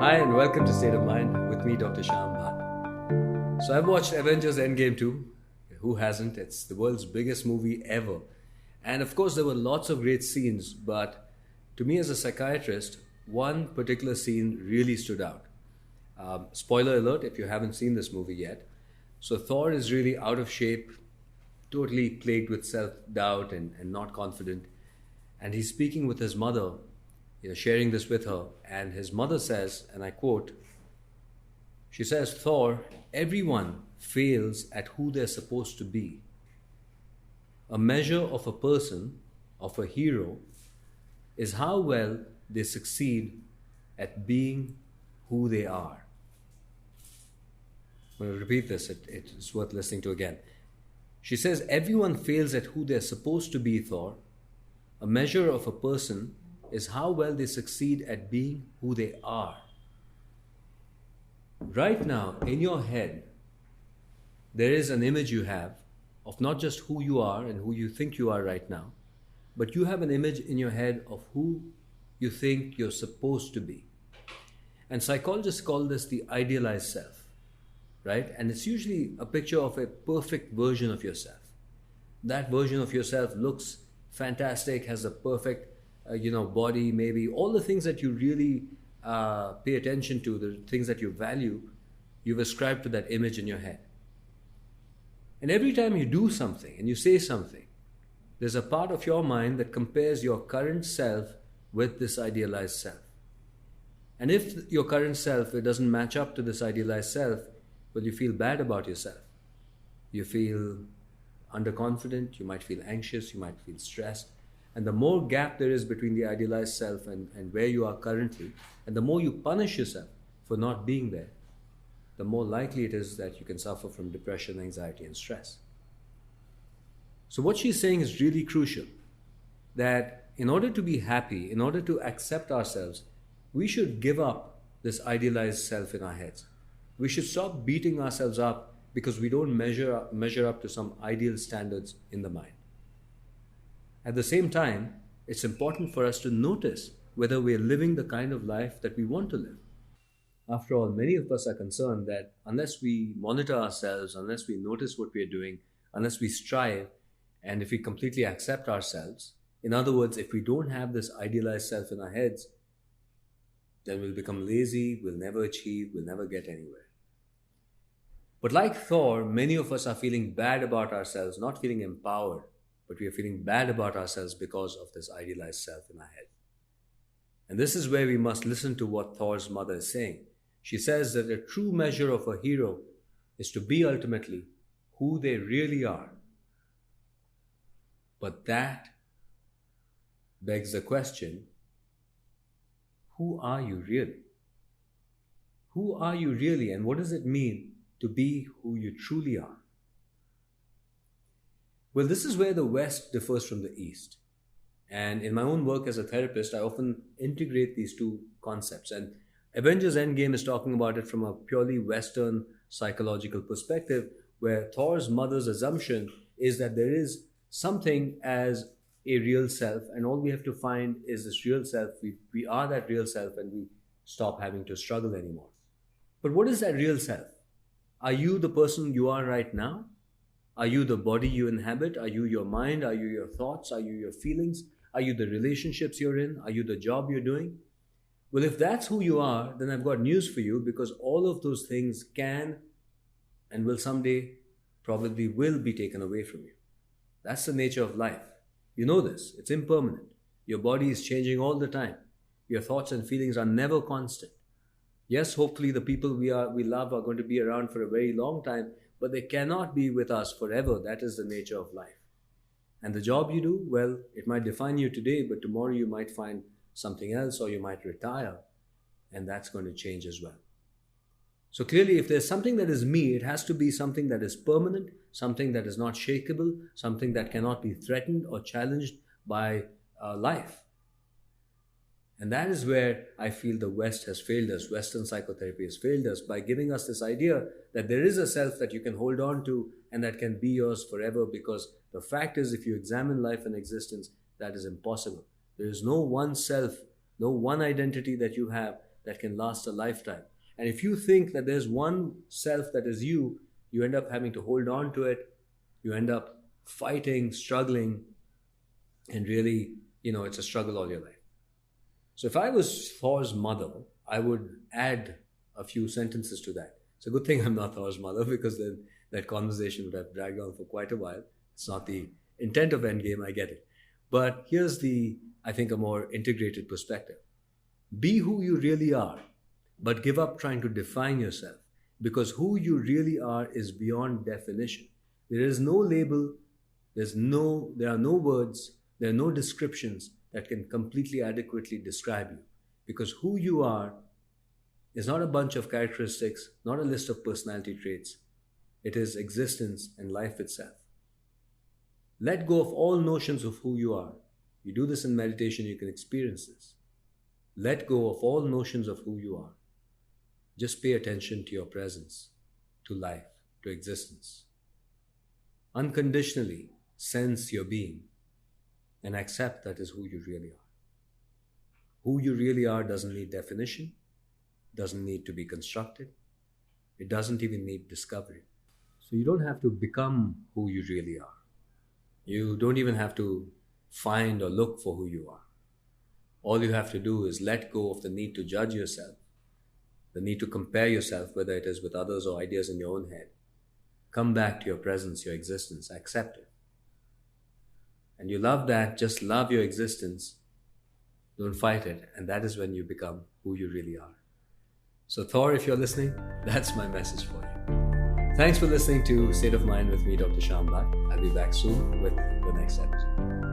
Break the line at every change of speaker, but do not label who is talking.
Hi and welcome to State of Mind with me, Dr. Shyam Bhat. So I've watched Avengers Endgame too. Who hasn't? It's the world's biggest movie ever. And of course, there were lots of great scenes, but to me as a psychiatrist, one particular scene really stood out. Spoiler alert if you haven't seen this movie yet. So Thor is really out of shape, totally plagued with self doubt and not confident. And he's speaking with his mother, sharing this with her. And his mother says, and I quote, she says, Thor, everyone fails at who they're supposed to be. A measure of a person, of a hero, is how well they succeed at being who they are. I'm going to repeat this, it's worth listening to again. She says, everyone fails at who they're supposed to be, Thor. A measure of a person is how well they succeed at being who they are. Right now, in your head, there is an image you have of not just who you are and who you think you are right now, but you have an image in your head of who you think you're supposed to be. And psychologists call this the idealized self, right? And it's usually a picture of a perfect version of yourself. That version of yourself looks fantastic, has a perfect body, maybe all the things that you really pay attention to, the things that you value, you've ascribed to that image in your head. And every time you do something and you say something, there's a part of your mind that compares your current self with this idealized self. And if your current self, it doesn't match up to this idealized self, well, you feel bad about yourself. You feel underconfident, you might feel anxious, you might feel stressed. And the more gap there is between the idealized self and where you are currently, and the more you punish yourself for not being there, the more likely it is that you can suffer from depression, anxiety, and stress. So what she's saying is really crucial, that in order to be happy, in order to accept ourselves, we should give up this idealized self in our heads. We should stop beating ourselves up because we don't measure up to some ideal standards in the mind. At the same time, it's important for us to notice whether we're living the kind of life that we want to live. After all, many of us are concerned that unless we monitor ourselves, unless we notice what we are doing, unless we strive, and if we completely accept ourselves, in other words, if we don't have this idealized self in our heads, then we'll become lazy, we'll never achieve, we'll never get anywhere. But like Thor, many of us are feeling bad about ourselves, not feeling empowered, but we are feeling bad about ourselves because of this idealized self in our head. And this is where we must listen to what Thor's mother is saying. She says that a true measure of a hero is to be ultimately who they really are. But that begs the question, who are you really? Who are you really, and what does it mean to be who you truly are? Well, this is where the West differs from the East. And in my own work as a therapist, I often integrate these two concepts. And Avengers Endgame is talking about it from a purely Western psychological perspective, where Thor's mother's assumption is that there is something as a real self, and all we have to find is this real self. We are that real self, and we stop having to struggle anymore. But what is that real self? Are you the person you are right now? Are you the body you inhabit? Are you your mind? Are you your thoughts? Are you your feelings? Are you the relationships you're in? Are you the job you're doing? Well, if that's who you are, then I've got news for you, because all of those things can and will someday probably will be taken away from you. That's the nature of life. You know this. It's impermanent. Your body is changing all the time. Your thoughts and feelings are never constant. Yes, hopefully the people we love are going to be around for a very long time, but they cannot be with us forever. That is the nature of life. And the job you do, well, it might define you today, but tomorrow you might find something else, or you might retire, and that's going to change as well. So clearly, if there's something that is me, it has to be something that is permanent, something that is not shakeable, something that cannot be threatened or challenged by life. And that is where I feel the West has failed us. Western psychotherapy has failed us by giving us this idea that there is a self that you can hold on to and that can be yours forever, because the fact is, if you examine life and existence, that is impossible. There is no one self, no one identity that you have that can last a lifetime. And if you think that there's one self that is you, you end up having to hold on to it. You end up fighting, struggling, and really, it's a struggle all your life. So if I was Thor's mother, I would add a few sentences to that. It's a good thing I'm not Thor's mother, because then that conversation would have dragged on for quite a while. It's not the intent of Endgame, I get it. But here's I think, a more integrated perspective. Be who you really are, but give up trying to define yourself, because who you really are is beyond definition. There is no label, there are no words, there are no descriptions that can completely adequately describe you, because who you are is not a bunch of characteristics, not a list of personality traits. It is existence and life itself. Let go of all notions of who you are. You do this in meditation, you can experience this. Let go of all notions of who you are. Just pay attention to your presence, to life, to existence. Unconditionally sense your being and accept that is who you really are. Who you really are doesn't need definition, doesn't need to be constructed. It doesn't even need discovery. So you don't have to become who you really are. You don't even have to find or look for who you are. All you have to do is let go of the need to judge yourself, the need to compare yourself, whether it is with others or ideas in your own head. Come back to your presence, your existence, accept it. And you love that, just love your existence, don't fight it, and that is when you become who you really are. So Thor, if you're listening, that's my message for you. Thanks for listening to State of Mind with me, Dr. Shyam Bhat. I'll be back soon with the next episode.